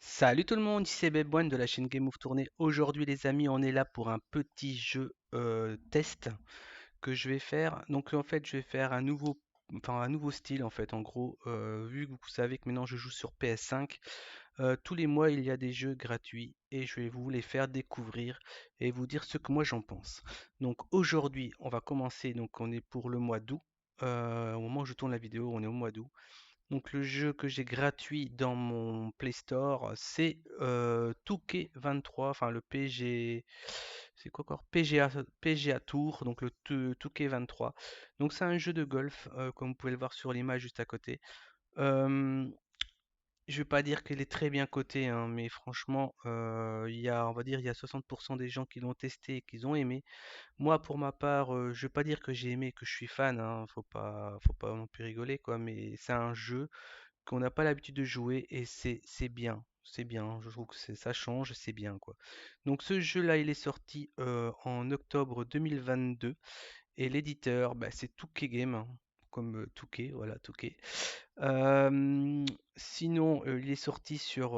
Salut tout le monde, ici c'est Beb1 de la chaîne Game of Tournée. Aujourd'hui les amis, on est là pour un petit jeu test que je vais faire. Donc en fait, je vais faire un nouveau style en fait. En gros, vu que vous savez que maintenant je joue sur PS5, tous les mois il y a des jeux gratuits et je vais vous les faire découvrir et vous dire ce que moi j'en pense. Donc aujourd'hui, on va commencer. Donc on est pour le mois d'août. Au moment où je tourne la vidéo, on est au mois d'août. Donc le jeu que j'ai gratuit dans mon Play Store, c'est 2K23, enfin le PG, c'est quoi encore? PGA Tour, donc le 2K23. Donc c'est un jeu de golf, comme vous pouvez le voir sur l'image juste à côté. Euh, je vais pas dire qu'elle est très bien cotée, hein, mais franchement, on va dire, il y a 60% des gens qui l'ont testé et qui ont aimé. Moi, pour ma part, je vais pas dire que j'ai aimé, que je suis fan, hein, faut pas non plus rigoler, quoi, mais c'est un jeu qu'on n'a pas l'habitude de jouer et c'est bien. C'est bien, je trouve que ça change, c'est bien quoi. Donc ce jeu-là, il est sorti en octobre 2022 et l'éditeur, bah, c'est 2K Game, hein, comme 2K, voilà 2K. Sinon, il est sorti sur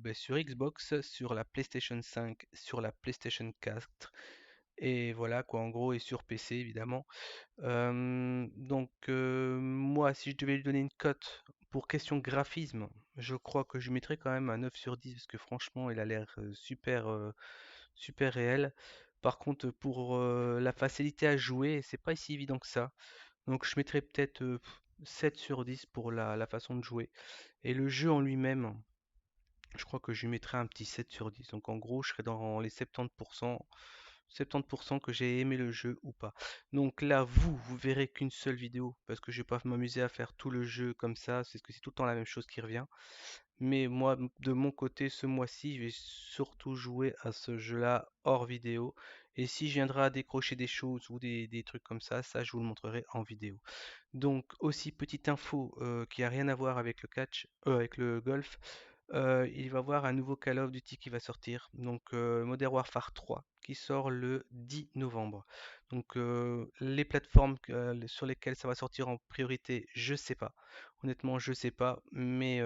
Xbox, sur la PlayStation 5, sur la PlayStation 4 et voilà quoi en gros et sur PC évidemment. Moi, si je devais lui donner une cote pour question graphisme, je crois que je lui mettrais quand même un 9 sur 10 parce que franchement, il a l'air super réel. Par contre, pour la facilité à jouer, c'est pas si évident que ça. Donc, je mettrais peut-être 7 sur 10 pour la façon de jouer. Et le jeu en lui-même, je crois que je lui mettrais un petit 7 sur 10. Donc, en gros, je serais dans les 70%. 70% que j'ai aimé le jeu ou pas. Donc là, vous verrez qu'une seule vidéo, parce que je vais pas m'amuser à faire tout le jeu comme ça, c'est que c'est tout le temps la même chose qui revient. Mais moi, de mon côté, ce mois-ci, je vais surtout jouer à ce jeu-là hors vidéo. Et si je viendrai à décrocher des choses ou des trucs comme ça, je vous le montrerai en vidéo. Donc aussi petite info qui a rien à voir avec le catch, avec le golf. Il va y avoir un nouveau Call of Duty qui va sortir, donc Modern Warfare 3, qui sort le 10 novembre. Donc les plateformes sur lesquelles ça va sortir en priorité, je sais pas. Honnêtement, je sais pas, mais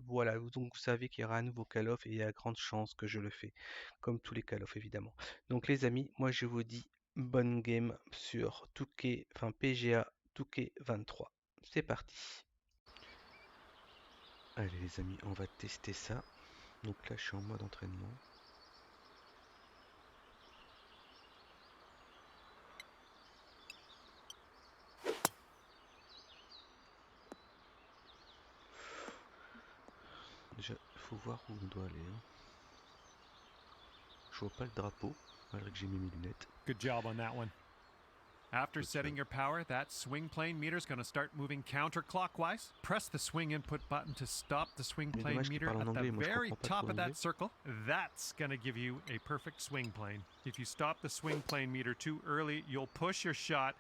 voilà. Donc vous savez qu'il y aura un nouveau Call of et il y a grande chance que je le fais, comme tous les Call of évidemment. Donc les amis, moi je vous dis bonne game sur 2K, enfin PGA 2K23. C'est parti. Allez les amis, on va tester ça. Donc là je suis en mode entraînement. Déjà, il faut voir où on doit aller, hein. Je vois pas le drapeau, malgré que j'ai mis mes lunettes. Good job on that one. After setting your power, that swing plane meter is going to start moving counterclockwise. Press the swing input button to stop the swing Mais plane dommage qu'il meter parle en at the anglais, moi je very comprends pas trop top of l'anglais. that circle. That's going to give you a perfect swing plane. If you stop the swing plane meter too early, you'll push your shot,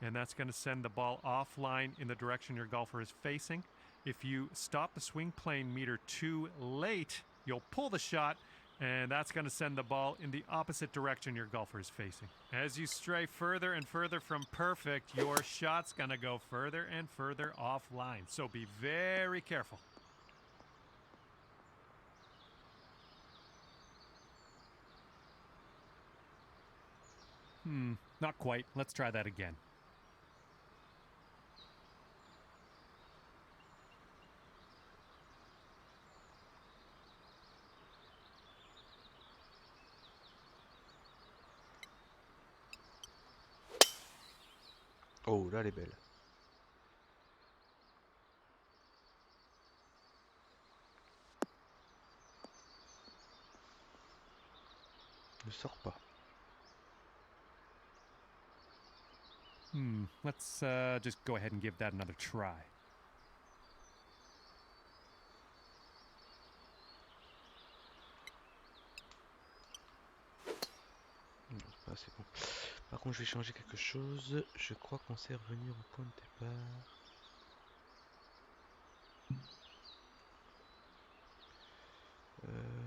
and that's going to send the ball offline in the direction your golfer is facing. If you stop the swing plane meter too late, you'll pull the shot, and that's going to send the ball in the opposite direction your golfer is facing. As you stray further and further from perfect, your shot's going to go further and further offline. So be very careful. Not quite. Let's try that again. Oh là elle est belle. Ne sors pas. Let's just go ahead and give that another try. Non, c'est pas assez bon. Par contre je vais changer quelque chose. Je crois qu'on sait revenir au point de départ.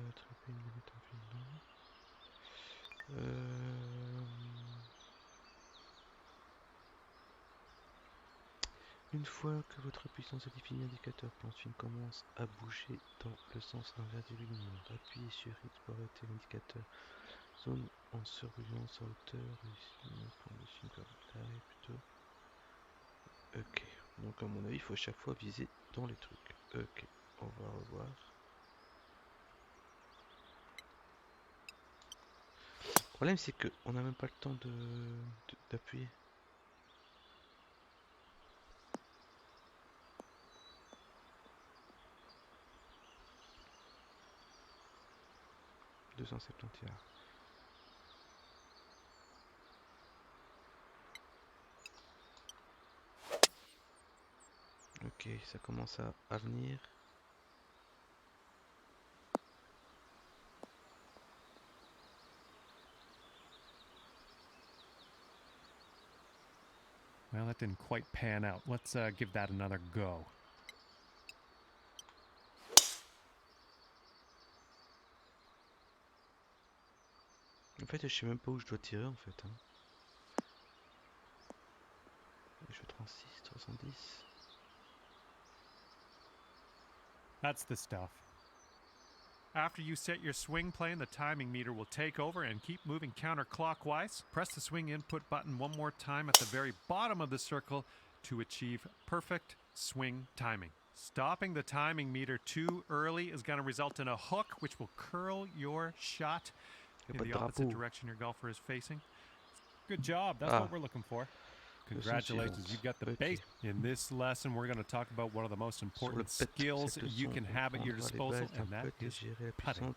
Attraper une minute en film. Une fois que votre puissance est définie, l'indicateur plan film commence à bouger dans le sens inverse des lumières. Appuyez sur X pour arrêter l'indicateur. Zone en surbrillance à hauteur. Ici, plan de film comme taille plutôt. Ok. Donc à mon avis, il faut à chaque fois viser dans les trucs. Ok. On va revoir. Le problème c'est que on n'a même pas le temps d'appuyer. « 271. Ok, ça commence à venir. Well, that didn't quite pan out. Let's give that another go. En fait, je sais même pas où je dois tirer en fait. Hein. Je fais 36, 70. That's the stuff. After you set your swing plane, the timing meter will take over and keep moving counterclockwise. Press the swing input button one more time at the very bottom of the circle to achieve perfect swing timing. Stopping the timing meter too early is going to result in a hook, which will curl your shot in the opposite direction your golfer is facing. Good job. That's what we're looking for. Congratulations, you've got the base. In this lesson, we're going to talk about one of the most important skills you can have at your disposal, and that is putting.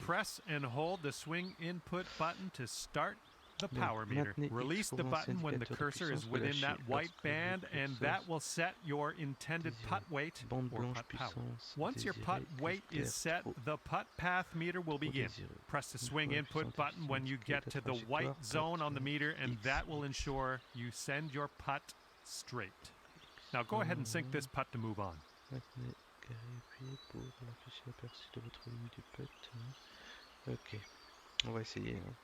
Press and hold the swing input button to start the power meter. Release the button when the cursor is within that white band, and that will set your intended putt weight or putt power. Once your putt weight is set, the putt path meter will begin. Press the swing input button when you get to the white zone on the meter, and that will ensure you send your putt straight. Now go ahead and sink this putt to move on. Ok, on va essayer. Hein.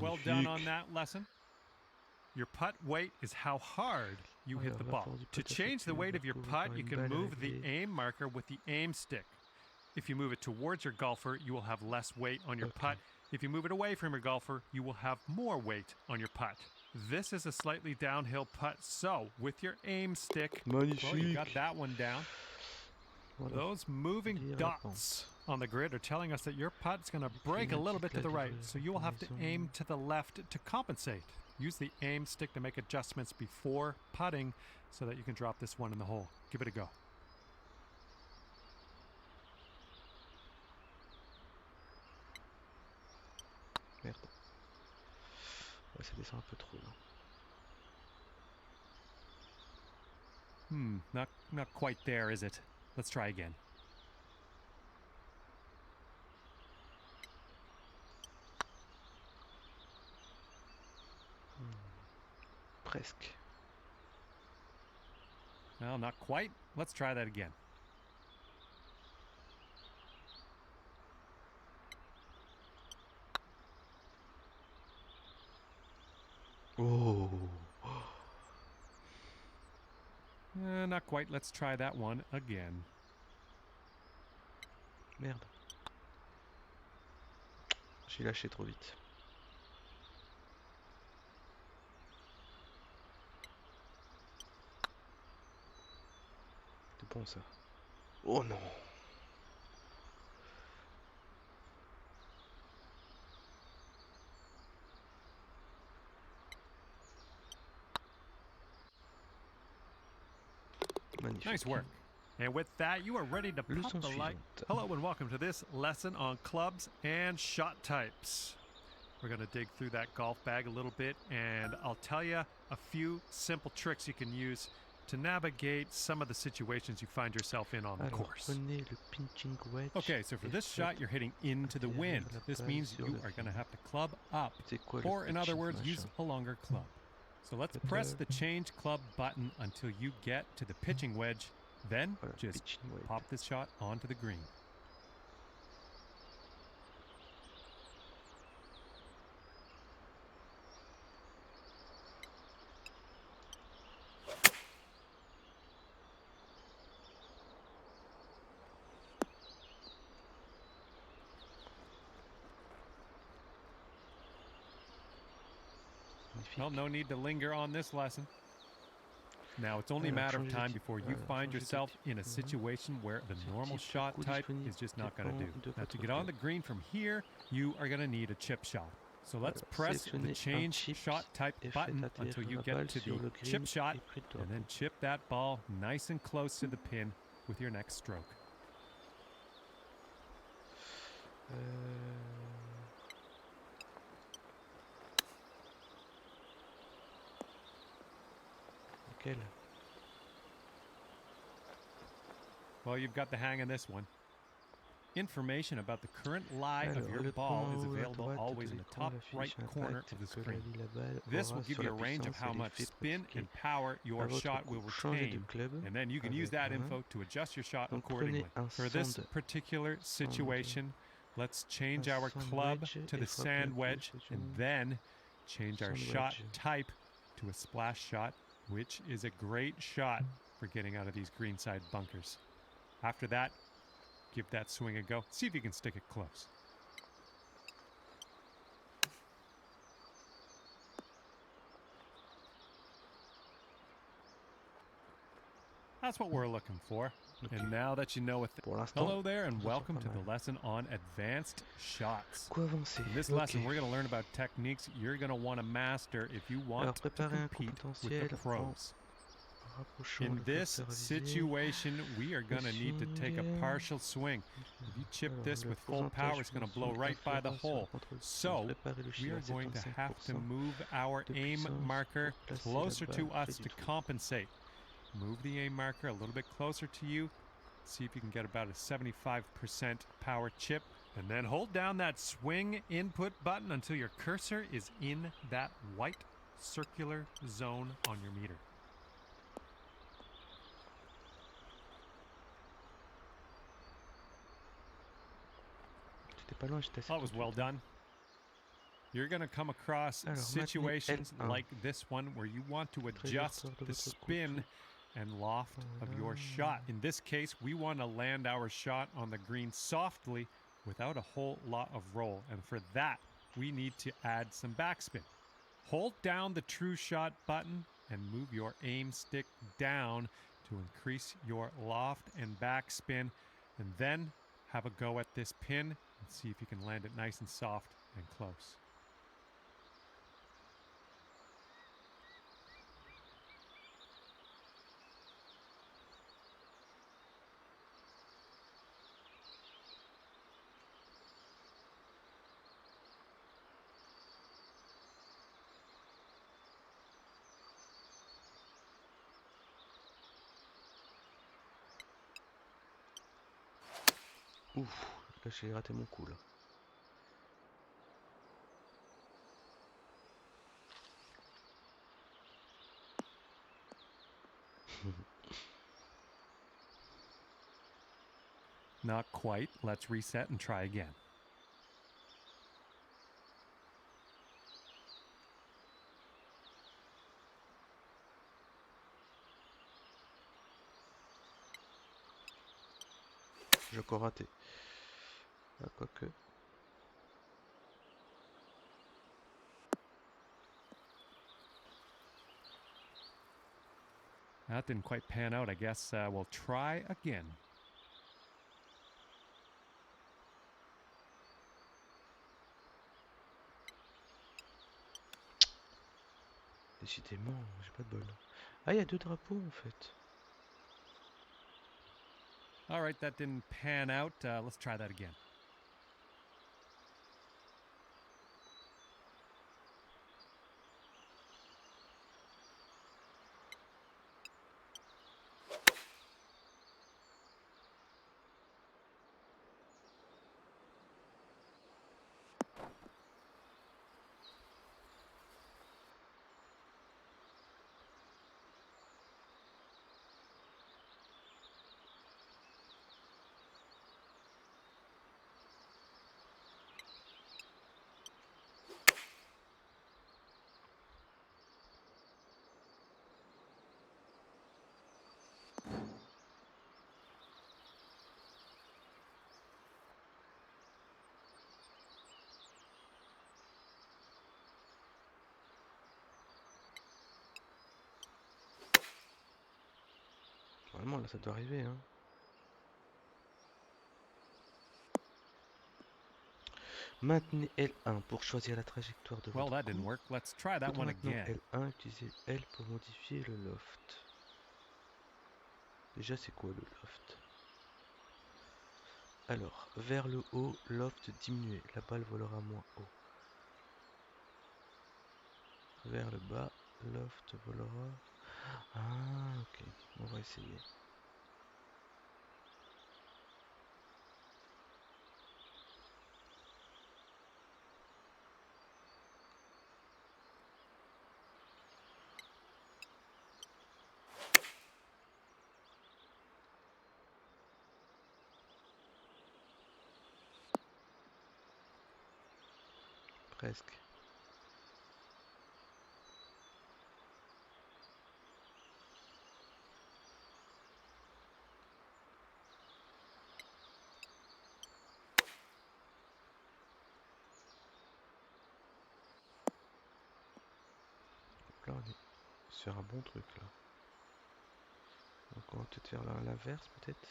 Well done on that lesson. Your putt weight is how hard you hit the ball. To change the weight of your putt, you can move the aim marker with the aim stick. If you move it towards your golfer, you will have less weight on your putt. If you move it away from your golfer, you will have more weight on your putt. This is a slightly downhill putt, so with your aim stick, well, you got that one down. Those moving dots on the grid are telling us that your putt's going to break a little bit to the right, so you will have to aim to the left to compensate. Use the aim stick to make adjustments before putting so that you can drop this one in the hole. Give it a go. Merde. Ouais, ça descend un peu trop là. Not quite there, is it? Let's try again. Presque. Well, not quite. Let's try that again. Oh. Not quite. Let's try that one again. Merde. J'ai lâché trop vite. C'est bon ça. Oh non. Magnifique. Nice work. And with that, you are ready to pop the light. Hello and welcome to this lesson on clubs and shot types. We're going to dig through that golf bag a little bit, and I'll tell you a few simple tricks you can use to navigate some of the situations you find yourself in on the course. Okay, so for this shot, you're hitting into the wind. This means you are going to have to club up, or in other words, use a longer club. So let's press the change club button until you get to the pitching wedge. Then just pop this shot onto the green. Well, no need to linger on this lesson. Now, it's only a matter of time before you find yourself in a situation where the normal shot type is just not going to do. Now, to get on the green from here, you are going to need a chip shot. So let's press the change shot type button until you get to the chip shot, and then chip that ball nice and close to the pin with your next stroke. Well, you've got the hang of this one. Information about the current lie of your ball is available always in the top right corner of the screen. This will give you a range of how much spin and power your shot will retain, and then you can use that info to adjust your shot accordingly. For this particular situation, let's change our club to the sand wedge and then change our shot type to a splash shot, which is a great shot for getting out of these greenside bunkers. After that, give that swing a go. See if you can stick it close. That's what we're looking for. And now that you know it, hello there and welcome to the lesson on advanced shots. In this lesson, we're going to learn about techniques you're going to want to master if you want to compete with the pros. In this situation, we are going to need to take a partial swing. If you chip this with full power, it's going to blow right by the hole. So, we are going to have to move our aim marker closer to us to compensate. Move the aim marker a little bit closer to you. See if you can get about a 75% power chip. And then hold down that swing input button until your cursor is in that white circular zone on your meter. That was well done. You're going to come across situations like this one where you want to adjust the spin and loft of your shot. In this case, we want to land our shot on the green softly without a whole lot of roll. And for that, we need to add some backspin. Hold down the true shot button and move your aim stick down to increase your loft and backspin. And then have a go at this pin and see if you can land it nice and soft and close. Ouf, là j'ai raté mon coup là. Not quite. Let's reset and try again. J'ai encore raté. Ah, quoique. That didn't quite pan out. I guess we'll try again. Décidément, j'ai pas de bol. Ah, il y a deux drapeaux en fait. All right, that didn't pan out. Let's try that again. Normalement, là, ça doit arriver, hein. Maintenez L1 pour choisir la trajectoire de Well, votre that didn't coup. work. Let's try that Tout en one maintenant again. L1, utilisez L pour modifier le loft. Déjà, c'est quoi le loft? Alors, vers le haut, loft diminué. La balle volera moins haut. Vers le bas, loft volera... Ah, ok. On va essayer. Presque. Là, on est sur un bon truc, là. Donc, on va peut-être faire l'inverse, peut-être.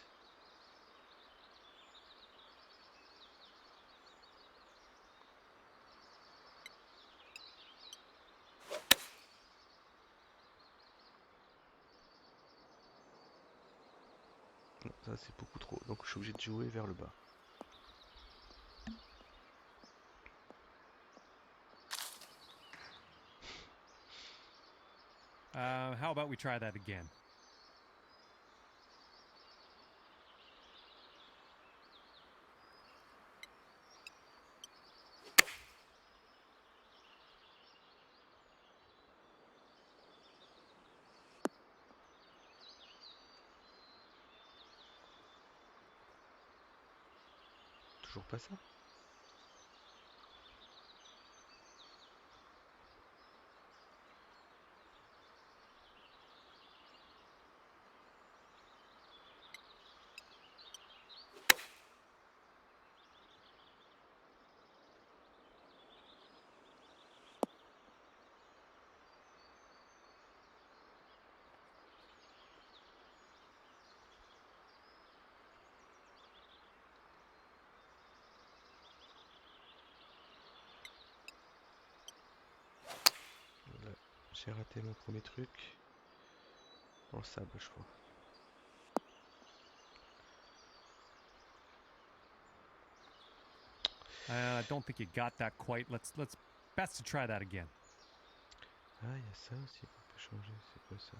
Non, ça, c'est beaucoup trop. Donc, je suis obligé de jouer vers le bas. How about we try that again? Toujours pas ça. Là, j'ai raté mon premier truc. Dans le sable, je crois. I don't think you got that quite. Let's best to try that again. Ah, il y a ça aussi qu'on peut changer. C'est quoi ça?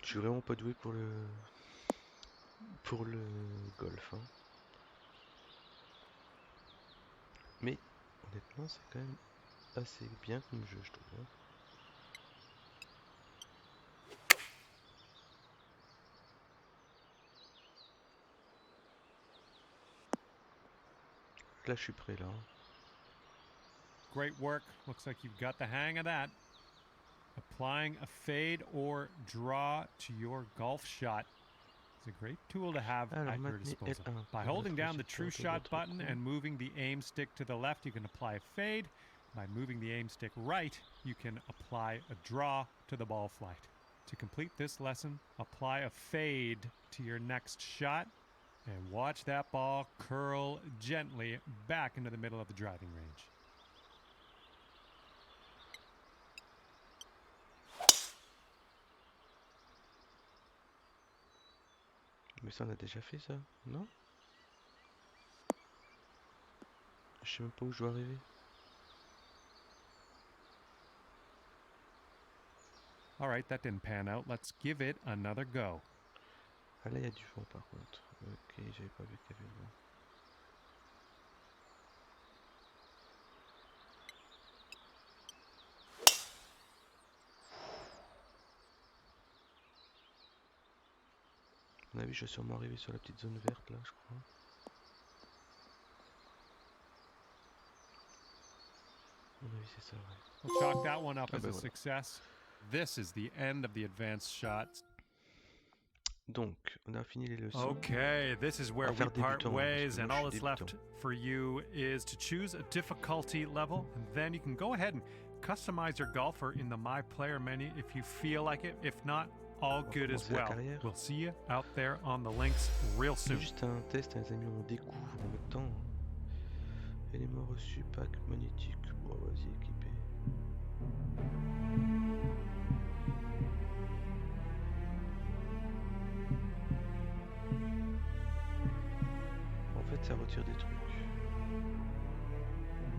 Je suis vraiment pas doué pour le golf, hein. Mais honnêtement, c'est quand même assez bien comme jeu, je trouve, hein. Là, je suis prêt là, hein. Great work. Looks like you've got the hang of that. Applying a fade or draw to your golf shot is a great tool to have Alors, at your maintenez disposal. L1 By pour la holding down the true trajectoire de shot votre button coup. and moving the aim stick to the left, you can apply a fade. By moving the aim stick right, you can apply a draw to the ball flight. To complete this lesson, apply a fade to your next shot and watch that ball curl gently back into the middle of the driving range. Mais ça, on a déjà fait ça, non? Je sais même pas où je dois arriver. All right, that didn't pan out. Let's give it another go. Ah là, il y a du vent par contre. Ok, j'avais pas vu qu'il y avait le vent. mon avis, je vais sûrement arriver sur la petite zone verte là, je crois. À mon avis, c'est ça, ouais. We'll chalk that one up Ah as ben a voilà. success. This is the end of the advanced shots. Donc, on a fini les leçons. Okay, this is where we faire part débutant, hein, parce ways, que and moi, je all suis that's left for you is to choose a difficulty level, and then you can go ahead and customize your golfer in the My Player menu if you feel like it. If not, all good as commencer la well. carrière. We'll see you out there on the links real C'est soon. juste un test, hein, les amis, on découvre en même temps. Hein. Éléments reçus, pack magnétique. Bon, vas-y, équipé. En fait, ça retire des trucs.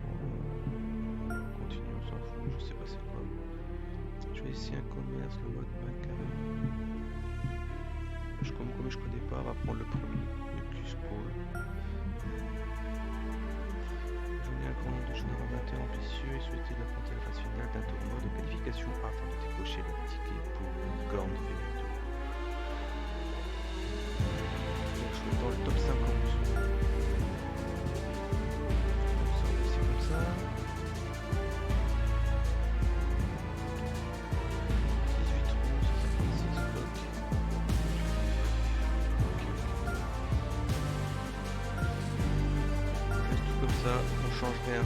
Bon, on continue, on s'en fout, je sais pas c'est quoi. Je vais essayer un commerce, le mode Mac. Comme je connais pas, on va prendre le premier, le Cusco. Journée un grand de joueurs amateurs ambitieux et souhaiter d'affronter la phase finale d'un tournoi de qualification afin de décocher le ticket pour une grande finale. Donc je suis dans le top 50. C'est comme ça. 18 trous, 56 blocs. Comme ça, on change rien.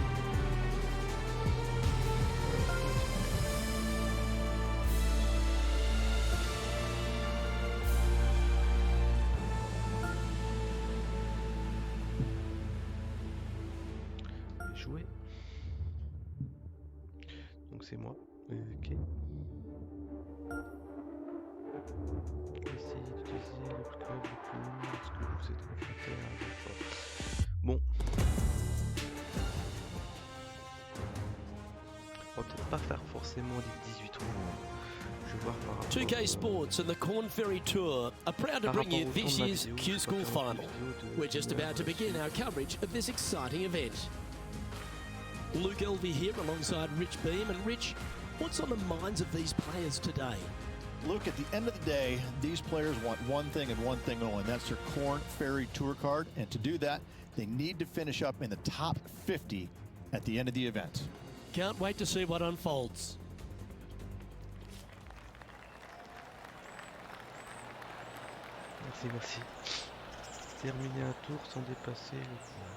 Jouer. Donc c'est moi. Ok. Essayez d'utiliser le club le plus mignon lorsque vous êtes confronté à un renfort. Bon. On va peut-être pas faire forcément des 18 trous. Je vais voir par rapport 2K Sports and the Corn Ferry Tour are proud to par bring rapport you au temps this de ma year's vidéo, Q je School préfère une Final. vidéo de We're just une heure about to begin our coverage of this exciting event. Luke Elvey here alongside Rich Beam. And Rich, what's on the minds of these players today? Luke, at the end of the day, these players want one thing and one thing only, and that's their Corn Ferry Tour card. And to do that, they need to finish up in the top 50 at the end of the event. Can't wait to see what unfolds. Merci, merci. Terminer un tour sans dépasser le point.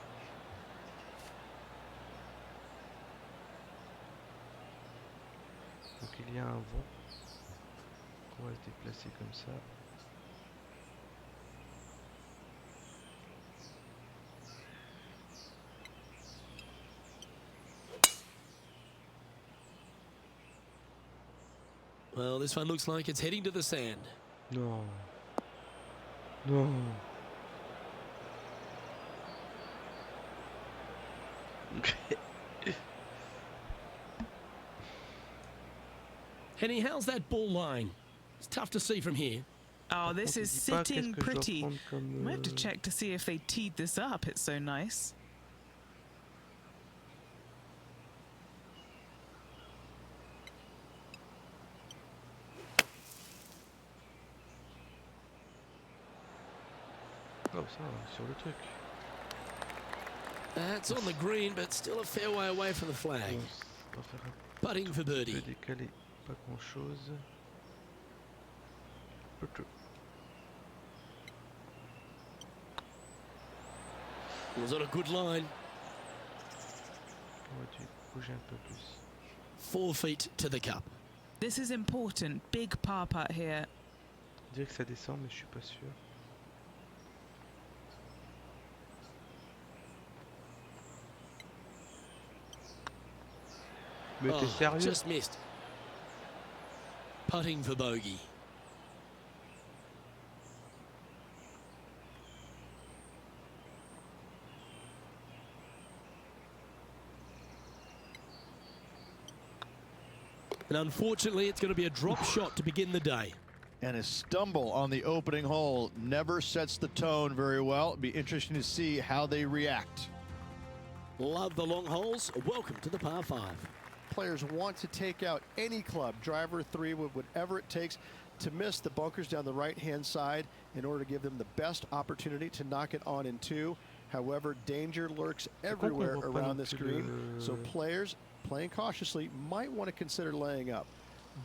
Donc il y a un vent. On va se déplacer comme ça. Well, this one looks like it's heading to the sand. Non. Non. Henny, how's that ball line? It's tough to see from here. Oh, this contre, is il dit pas sitting qu'est-ce que je dois pretty. prendre comme, We have to check to see if they teed this up. It's so nice. Oh ça, sur le truc. That's on the green, but still a fair way away from the flag. Bon, on va faire un Putting for peu birdie. décalé, pas grand chose. Was on a good line. On va bouger un peu plus. 4 feet to the cup. This is important. Big par putt here. On dirait que ça descend, mais je suis pas sûr. Mais t'es sérieux? Just missed. Putting for bogey. And unfortunately, it's going to be a drop shot to begin the day. And a stumble on the opening hole never sets the tone very well. It'd be interesting to see how they react. Love the long holes. Welcome to the par 5. players want to take out any club, driver, three wood, whatever it takes, to miss the bunkers down the right-hand side in order to give them the best opportunity to knock it on in two. However, danger lurks everywhere around this green, so players playing cautiously might want to consider laying up.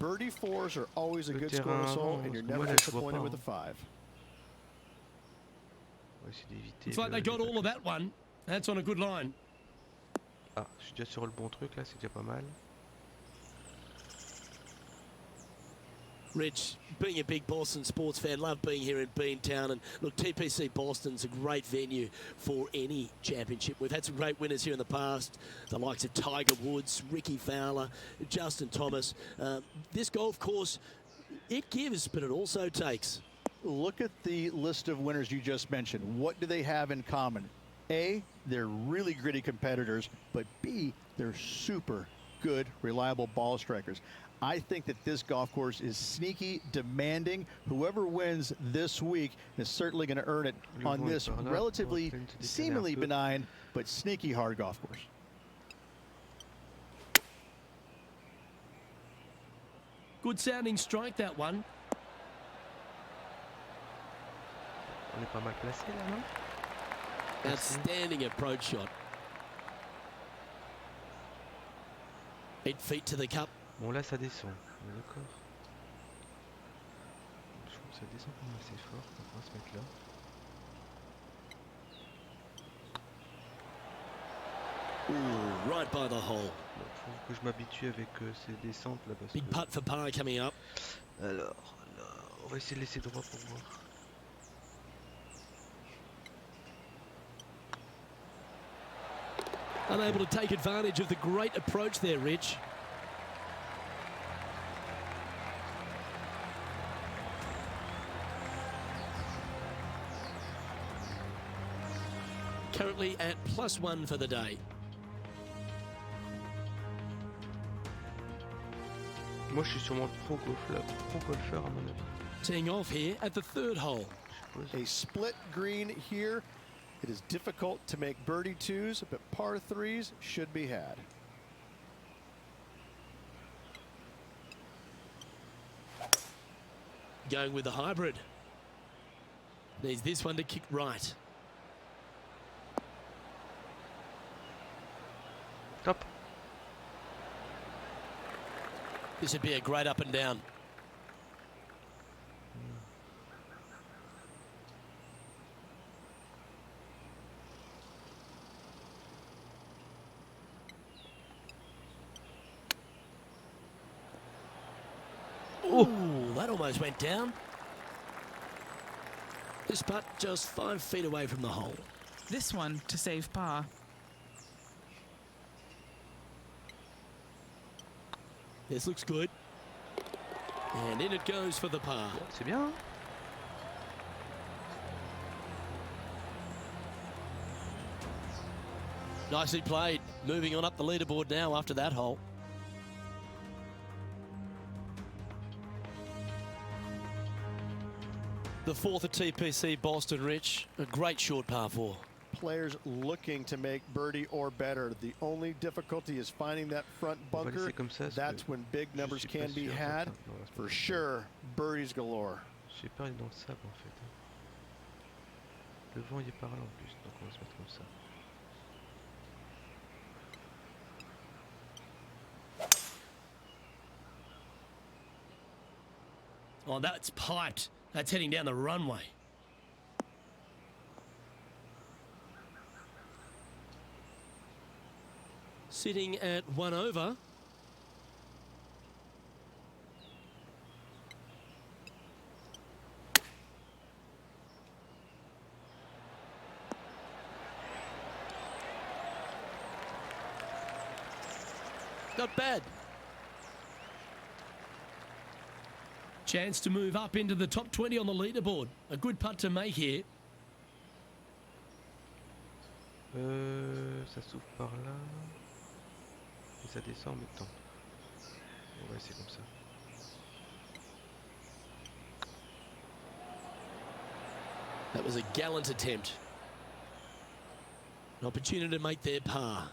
Birdie fours are always a good score to soul, and you're never disappointed with a five. Looks like they got all of that one. That's on a good line. Ah, je suis déjà sur le bon truc là, c'est déjà pas mal. Rich, being a big Boston sports fan, love being here in Beantown. And look, TPC Boston's a great venue for any championship. We've had some great winners here in the past. The likes of Tiger Woods, Ricky Fowler, Justin Thomas. This golf course, it gives, but it also takes. Look at the list of winners you just mentioned. What do they have in common? A, they're really gritty competitors, but B, they're super good, reliable ball strikers. I think that this golf course is sneaky, demanding. Whoever wins this week is certainly going to earn it on this relatively, seemingly benign, but sneaky hard golf course. Good sounding strike, that one. On est pas mal placé là, non? Outstanding approach shot. 8 feet to the cup. Bon là ça descend, d'accord. Je trouve que ça descend quand même assez fort, donc on va se mettre là. Ooh, right by the hole. Bon, faut que je m'habitue avec ces descentes là parce Big que... putt for par coming up. Alors, on va essayer de laisser droit pour voir. Unable to take advantage of the great approach there, Rich. Currently at +1 for the day. Moi je suis sûrement pro golfeur à mon avis. Teeing off here at the third hole. A split green here. It is difficult to make birdie twos, but par threes should be had. Going with the hybrid. Needs this one to kick right. Top. This would be a great up and down. Ooh, that almost went down. This putt just 5 feet away from the hole. This one to save par. This looks good. And in it goes for the par. C'est bien. Hein? Nicely played. Moving on up the leaderboard now after that hole. The fourth at TPC Boston, Rich. A great short par four. Players looking to make birdie or better. The only difficulty is finding that front bunker. That's when big numbers can be had. For sure, birdies galore. J'ai peur d'être dans le sable en fait. Le vent il est par là en plus, donc on va se mettre comme ça. Oh, that's piped. That's heading down the runway. Sitting at 1 over. Not bad. Chance to move up into the top 20 on the leaderboard. A good putt to make here. Ça s'ouvre par là. Et ça descend en même temps. On va essayer comme ça. That was a gallant attempt. An opportunity to make their par.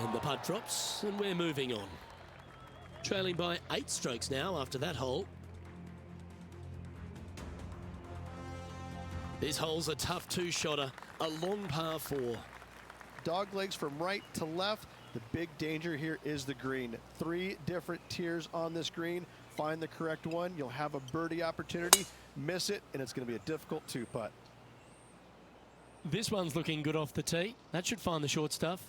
And the putt drops, and we're moving on. Trailing by 8 strokes now after that hole. This hole's a tough two-shotter, a long par 4. Dog legs from right to left. The big danger here is the green. 3 different tiers on this green. Find the correct one. You'll have a birdie opportunity. Miss it, and it's going to be a difficult 2-putt. This one's looking good off the tee. That should find the short stuff.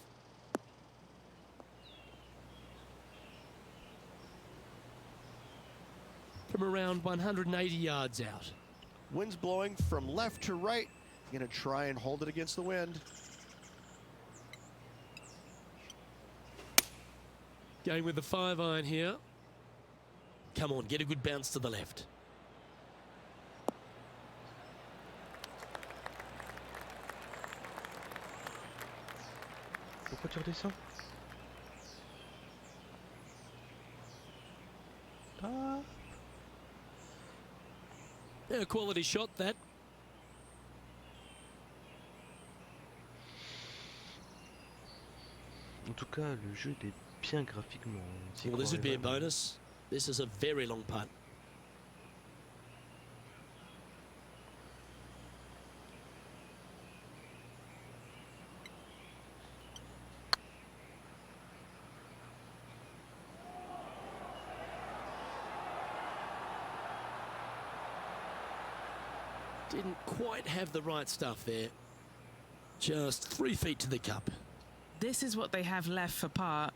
From around 180 yards out. Wind's blowing from left to right. You're going to try and hold it against the wind. Going with the 5-iron here. Come on, get a good bounce to the left. Pourquoi tu redescends? Ah. A quality shot, that. En tout cas, le jeu est bien graphiquement. Well, this would be a bonus. This is a very long putt. Didn't quite have the right stuff there. Just 3 feet to the cup. This is what they have left for par.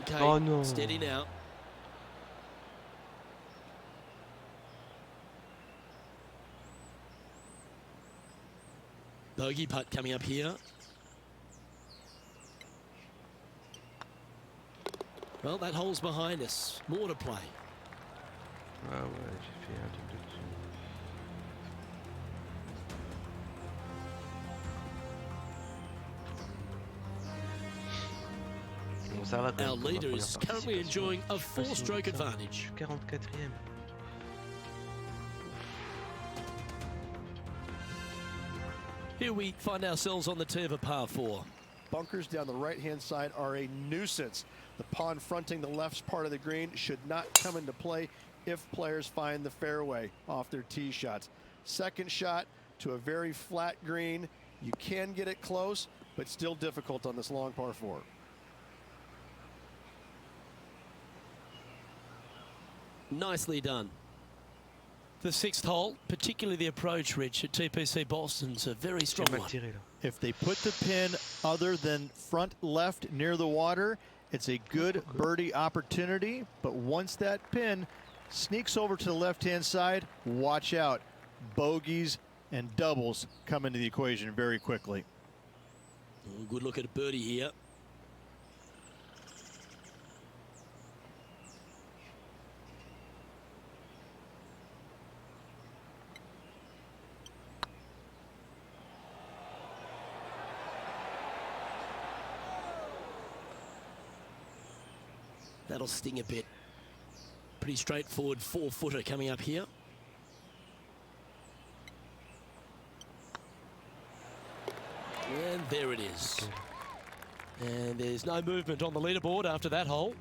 Okay, Oh no. Steady now. Bogey putt coming up here. Well, that hole's behind us. More to play. Ah ouais, j'ai fait un truc dessus. Bon, ça va quand même Our pour ma leader première is currently participation. enjoying a Je suis pas si 4-stroke mauvais que ça. Je advantage. suis 44e. Here we find ourselves on the tee of a par 4. Bunkers down the right-hand side are a nuisance. The pond fronting the left part of the green should not come into play if players find the fairway off their tee shots. Second shot to a very flat green. You can get it close, but still difficult on this long par 4. Nicely done. The 6th hole, particularly the approach, Rich, at TPC Boston's a very J'ai strong mal one. tiré là. If they put the pin other than front left near the water, it's a good birdie opportunity. But once that pin sneaks over to the left-hand side, watch out. Bogeys and doubles come into the equation very quickly. Oh, good look at a birdie here. That'll sting a bit. Pretty straightforward 4-footer coming up here. And there it is. And there's no movement on the leaderboard after that hole.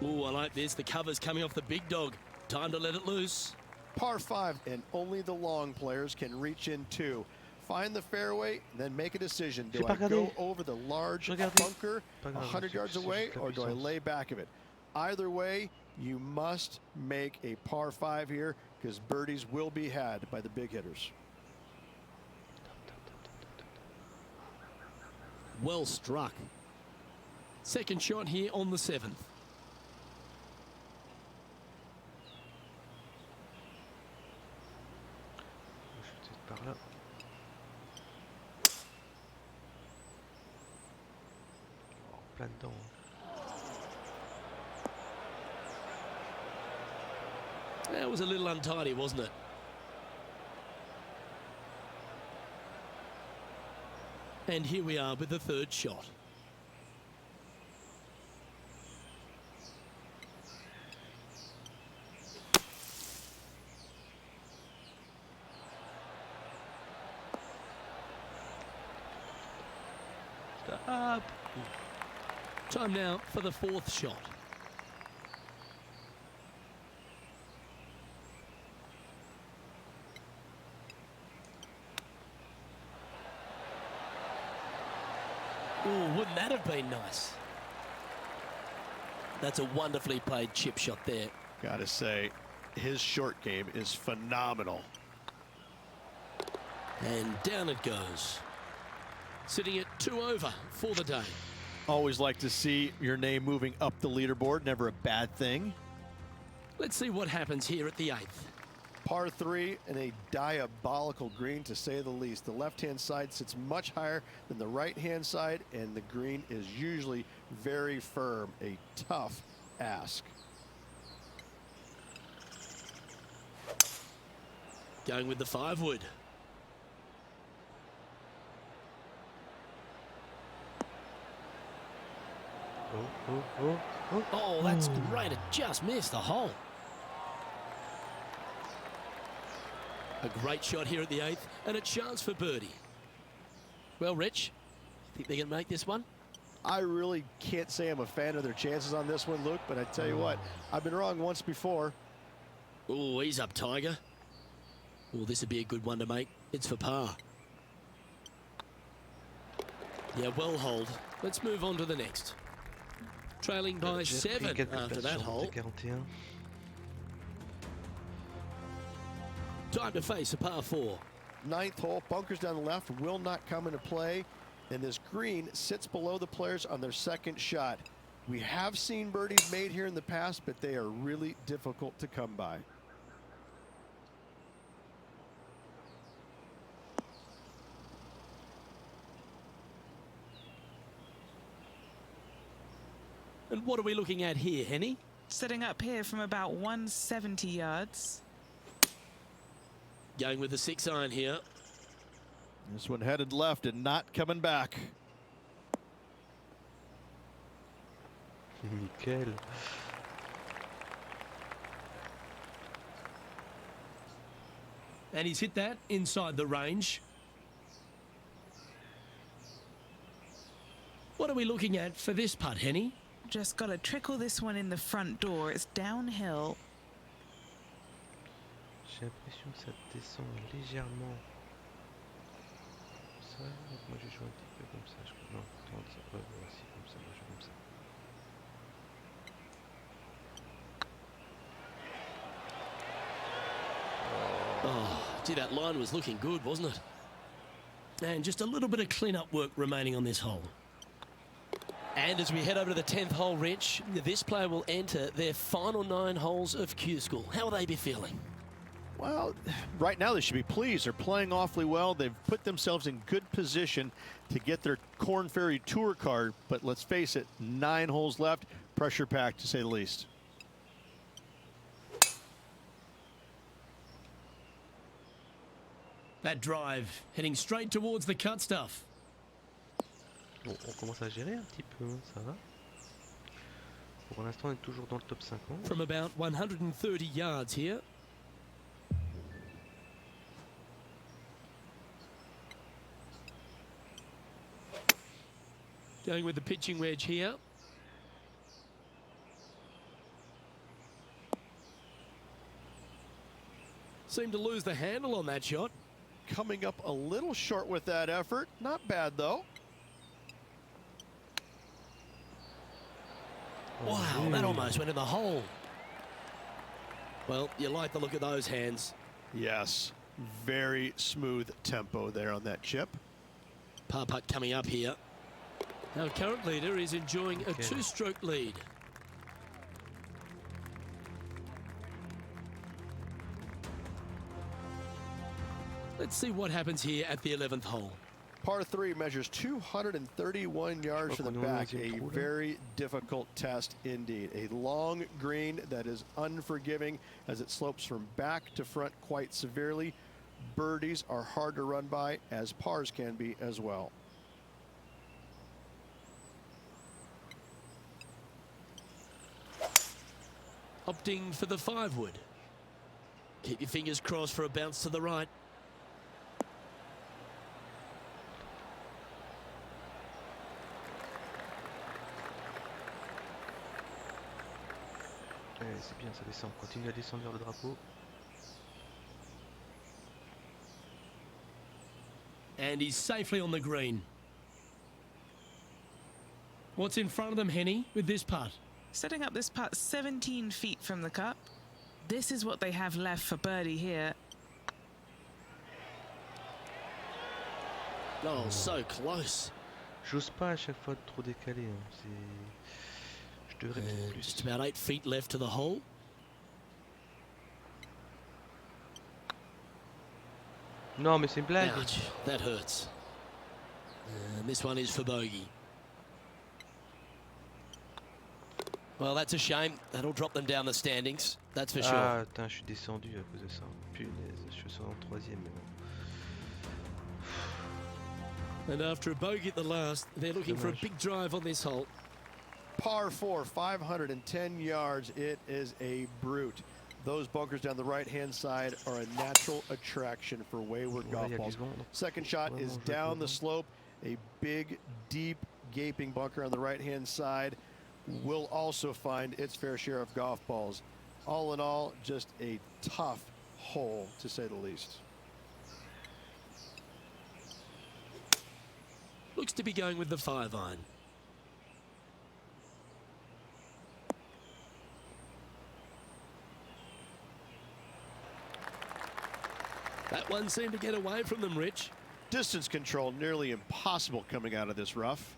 Oh, I like this. The cover's coming off the big dog. Time to let it loose. Par 5, and only the long players can reach in 2. Find the fairway, then make a decision. Do J'ai I pas go regardé. over the large Regardez. bunker Pas grave, 100 c'est- yards c'est away, juste la or do I puissance. lay back of it? Either way, you must make a par 5 here, because birdies will be had by the big hitters. Well struck. Second shot here on the 7th. Je suis peut-être par là. Oh, plein dedans. That was a little untidy, wasn't it? And here we are with the 3rd shot. Hop. Time now for the fourth shot. Oh, wouldn't that have been nice? That's a wonderfully played chip shot there. Gotta say, his short game is phenomenal. And down it goes. Sitting at 2 over for the day. Always like to see your name moving up the leaderboard. Never a bad thing. Let's see what happens here at the 8th. Par 3 and a diabolical green, to say the least. The left-hand side sits much higher than the right-hand side, and the green is usually very firm. A tough ask. Going with the 5 wood. Oh, that's great. It just missed the hole. A great shot here at the 8th, and a chance for birdie. Well, Rich, think they can make this one? I really can't say I'm a fan of their chances on this one, Luke, but I tell you what, I've been wrong once before. Oh, he's up, Tiger. Oh, this would be a good one to make. It's for par. Yeah, well holed. Let's move on to the next. Trailing by 7 after that hole. Time to face a par 4. 9th hole, bunkers down the left will not come into play, and this green sits below the players on their second shot. We have seen birdies made here in the past, but they are really difficult to come by. And what are we looking at here, Henny? Setting up here from about 170 yards. Going with the 6 iron here. This one headed left and not coming back. Nickel. And he's hit that inside the range. What are we looking at for this putt, Henny? Just got to trickle this one in the front door. It's downhill. J'ai l'impression que ça descend légèrement. Ça, donc moi je joue un petit peu comme ça. Non, voici comme ça, moi je joue comme ça. Oh, gee, that line was looking good, wasn't it? And just a little bit of clean-up work remaining on this hole. And as we head over to the 10th hole, Rich, this player will enter their final 9 holes of Q School. How will they be feeling? Well, right now they should be pleased. They're playing awfully well. They've put themselves in good position to get their Korn Ferry Tour card. But let's face it, 9 holes left, pressure packed to say the least. That drive heading straight towards the cut stuff. Bon, on commence à gérer un petit peu, ça va. Pour l'instant, on est toujours dans le top 50. From about 130 yards here. Going with the pitching wedge here. Seemed to lose the handle on that shot. Coming up a little short with that effort. Not bad, though. Wow, that almost went in the hole. Well, you like the look of those hands. Yes, very smooth tempo there on that chip. Par putt coming up here. Our current leader is enjoying a 2-stroke lead. Let's see what happens here at the 11th hole. Par 3 measures 231 yards from the back. A very difficult test indeed. A long green that is unforgiving as it slopes from back to front quite severely. Birdies are hard to run by, as pars can be as well. Opting for the 5 wood. Keep your fingers crossed for a bounce to the right. c'est bien, ça descend. Continue à descendre vers le drapeau. And he's safely on the green. What's in front of them, Henny, with this putt? Setting up this putt 17 feet from the cup. This is what they have left for birdie here. Oh, so close. J'ose pas à chaque fois trop décaler. Hein. Je devrais peut-être plus. Just about 8 feet left to the hole. Non, mais c'est une blague. Ouch, that hurts. And this one is for bogey. Well, that's a shame. That'll drop them down the standings. That's for sure. Ah, putain, je suis descendu à cause de ça. Punaise, je suis en troisième maintenant. And after a bogey at the last, they're looking for a big drive on this hole. Par 4, 510 yards. It is a brute. Those bunkers down the right-hand side are a natural attraction for wayward golf balls. Second shot is down the slope. A big, deep, gaping bunker on the right-hand side will also find its fair share of golf balls. All in all, just a tough hole, to say the least. Looks to be going with the 5-iron. That one seemed to get away from them, Rich. Distance control nearly impossible coming out of this rough.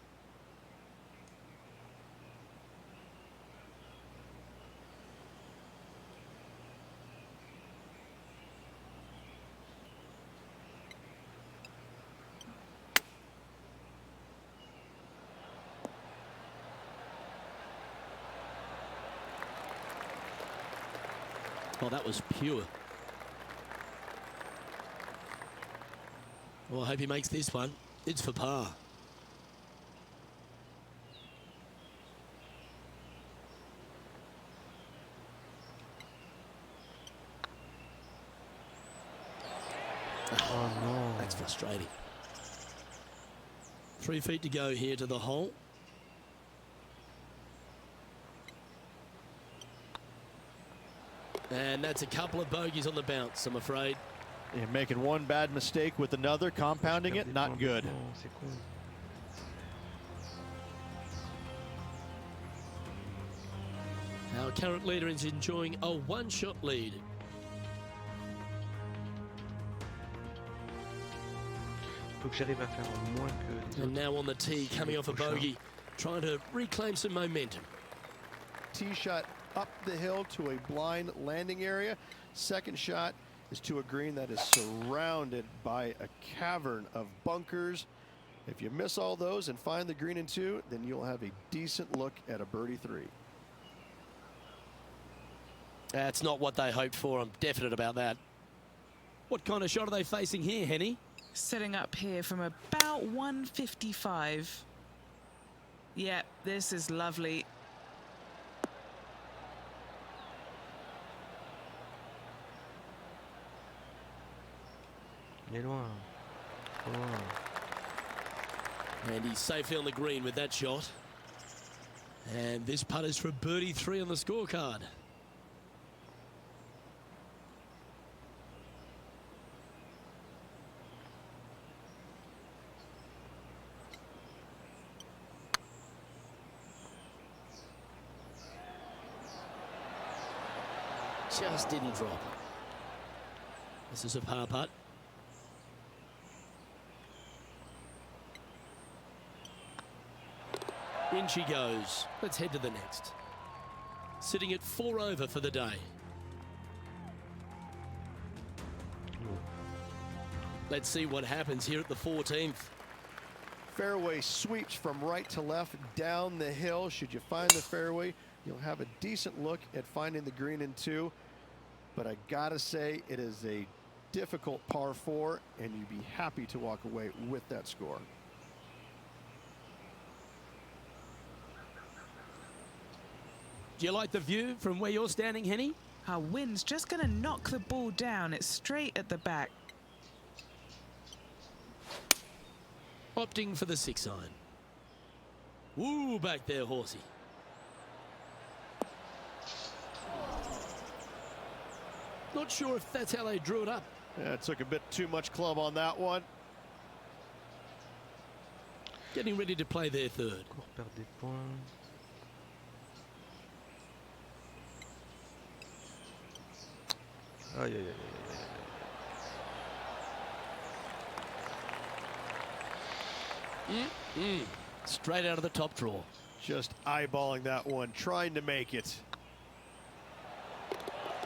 Oh, that was pure. Well, I hope he makes this one. It's for par. Oh no. That's frustrating. 3 feet to go here to the hole. And that's a couple of bogeys on the bounce, I'm afraid. And making one bad mistake with another, compounding it, not good. C'est con. Our current leader is enjoying a one-shot lead. Faut que j'arrive à faire moins que les And autres. now on the tee, coming off a bogey, trying to reclaim some momentum. Tee shot up the hill to a blind landing area. Second shot is to a green that is surrounded by a cavern of bunkers. If you miss all those and find the green in 2, then you'll have a decent look at a birdie 3. That's not what they hoped for, I'm definite about that. What kind of shot are they facing here, Henny? Setting up here from about 155. Yeah, this is lovely. Il est loin. Trop loin. And he's safely on the green with that shot. And this putt is for birdie 3 on the scorecard. Just didn't drop. This is a par putt. In she goes. Let's head to the next. Sitting at 4 over for the day. Let's see what happens here at the 14th. Fairway sweeps from right to left down the hill. Should you find the fairway, you'll have a decent look at finding the green in 2. But I gotta say, it is a difficult par 4, and you'd be happy to walk away with that score. Do you like the view from where you're standing, Henny? Our wind's just going to knock the ball down. It's straight at the back. Opting for the 6-iron. Woo, back there, horsey. Not sure if that's how they drew it up. Yeah, it took a bit too much club on that one. Getting ready to play their third. Encore perdre des points. Aïe aïe aïe aïe aïe. Straight out of the top draw. Just eyeballing that one, trying to make it.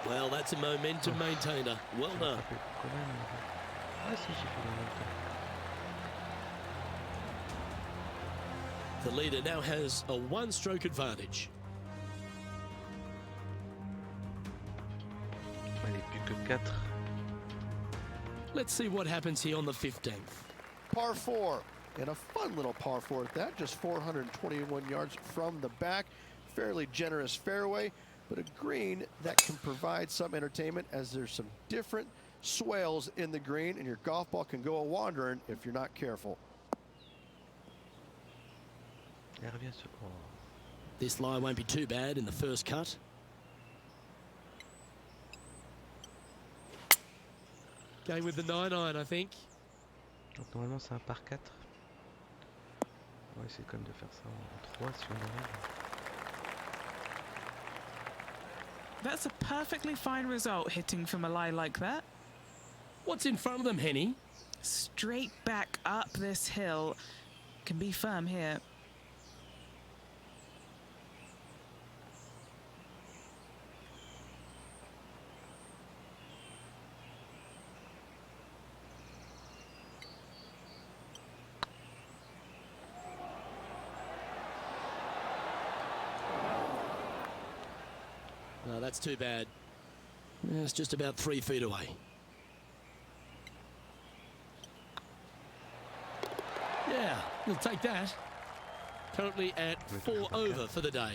Well, that's a momentum maintainer. Well done. Frappé quand même. Ah si, j'ai fait le momentum. The leader now has a one-stroke advantage. Allez, plus que 4. Let's see what happens here on the 15th. Par 4, and a fun little par 4 at that, just 421 yards from the back. Fairly generous fairway, but a green that can provide some entertainment as there's some different swales in the green, and your golf ball can go a-wandering if you're not careful. Elle revient sur... Oh. This lie won't be too bad in the first cut. Going with the 9-iron, I think. Donc normalement c'est un par 4. On va essayer quand même de faire ça en 3 si on arrive. That's a perfectly fine result, hitting from a lie like that. What's in front of them, Henny? Straight back up this hill. Can be firm here. No, that's too bad. Yeah, it's just about 3 feet away. Yeah, we'll take that. Currently at 4 over for the day.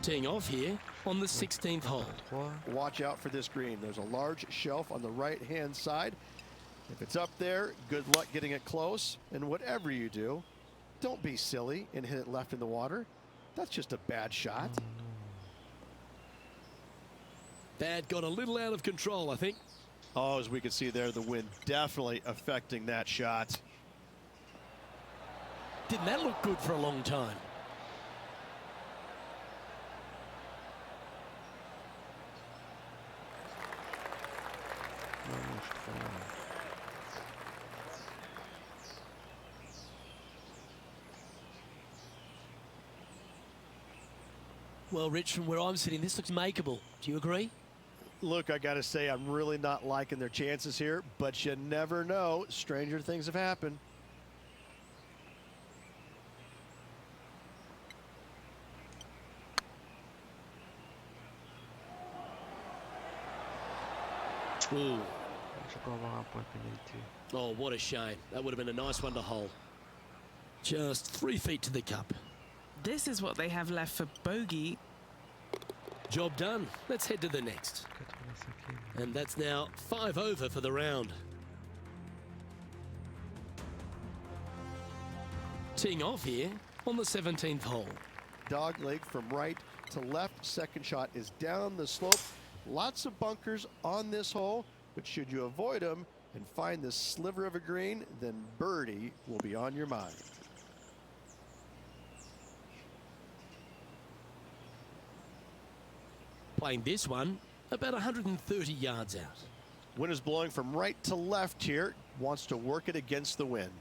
Teeing off here on the 16th hole. 3. Watch out for this green. There's a large shelf on the right-hand side. If it's up there, good luck getting it close. And whatever you do, don't be silly and hit it left in the water. That's just a bad shot. That got a little out of control, I think. Oh, as we can see there, the wind definitely affecting that shot. Didn't that look good for a long time? Well, Rich, from where I'm sitting, this looks makeable. Do you agree? Look, I got to say, I'm really not liking their chances here, but you never know. Stranger things have happened. Ooh. Je peux avoir un point de pénalité. Oh, what a shame. That would have been a nice one to hole. Just 3 feet to the cup. This is what they have left for bogey. Job done. Let's head to the next. 85e. And that's now 5 over for the round. Teeing off here on the 17th hole. Dog leg from right to left. Second shot is down the slope. Lots of bunkers on this hole, but should you avoid them and find this sliver of a green, then birdie will be on your mind. Playing this one about 130 yards out. Wind is blowing from right to left here. Wants to work it against the wind.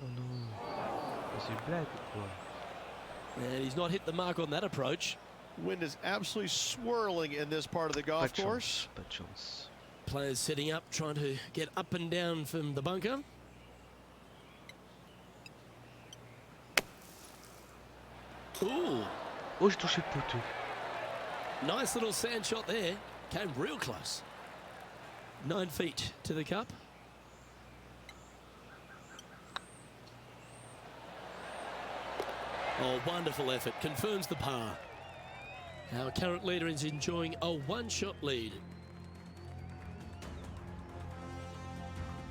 Oh non. C'est une blague ou quoi? And he's not hit the mark on that approach. Wind is absolutely swirling in this part of the golf course. Pas de chance. Players setting up, trying to get up and down from the bunker. Ooh, Oh, j'ai touché le poteau. nice little sand shot there. Came real close. 9 feet to the cup. Oh, wonderful effort. Confirms the par. Our current leader is enjoying a one-shot lead.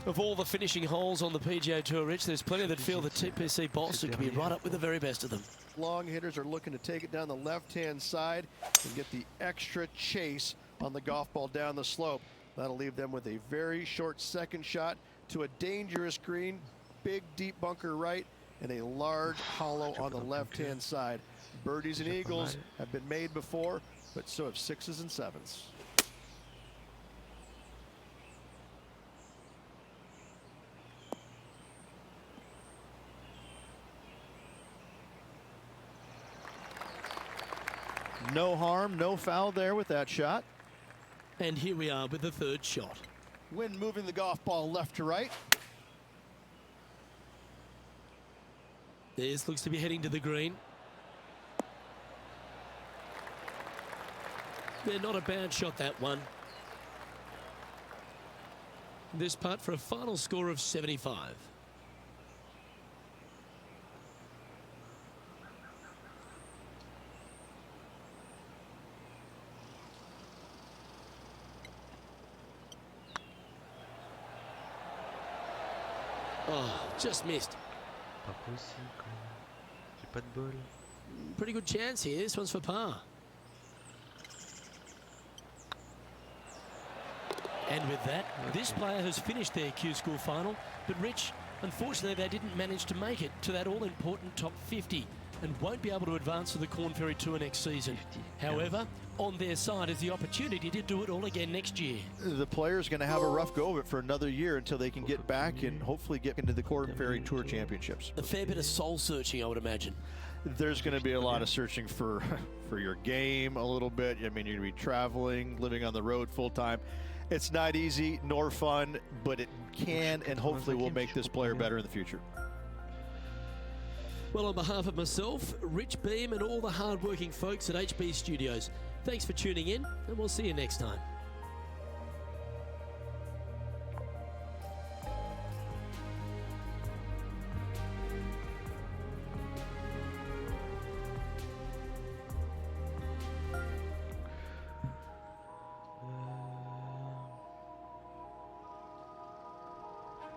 Of all the finishing holes on the PGA Tour, Rich, there's plenty that feel that TPC Boston can be right up with the very best of them. Long hitters are looking to take it down the left-hand side and get the extra chase on the golf ball down the slope. That'll leave them with a very short second shot to a dangerous green, big deep bunker right, and a large hollow on the left-hand side. Birdies and eagles have been made before, but so have sixes and sevens. No harm, no foul there with that shot. And here we are with the third shot. Wind moving the golf ball left to right. This looks to be heading to the green. They're not a bad shot, that one. This putt for a final score of 75. Oh, just missed. Pas possible quand même. J'ai pas de bol. Pretty good chance here. This one's for par. And with that, this player has finished their Q School final. But Rich, unfortunately, they didn't manage to make it to that all-important top 50 and won't be able to advance to the Corn Ferry Tour next season. However, on their side is the opportunity to do it all again next year. The player's going to have a rough go of it for another year until they can get back and hopefully get into the Corn Ferry Tour Championships. A fair bit of soul searching, I would imagine. There's going to be a lot of searching for your game a little bit. I mean, you're going to be traveling, living on the road full time. It's not easy nor fun, but it can and hopefully will make this player better in the future. Well, on behalf of myself, Rich Beam, and all the hard-working folks at HB Studios, thanks for tuning in, and we'll see you next time.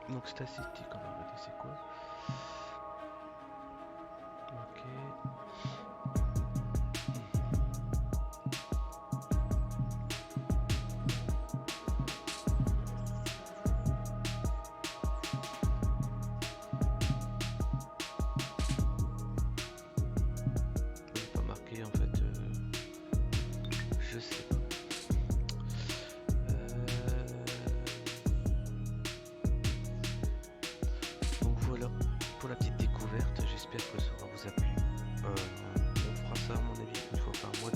Donc statistique, on va regarder c'est quoi. Ok. Il n'est pas marqué en fait. Je sais pas. Donc voilà pour la petite découverte, j'espère que ça vous a plu. On fera ça à mon avis une fois par mois.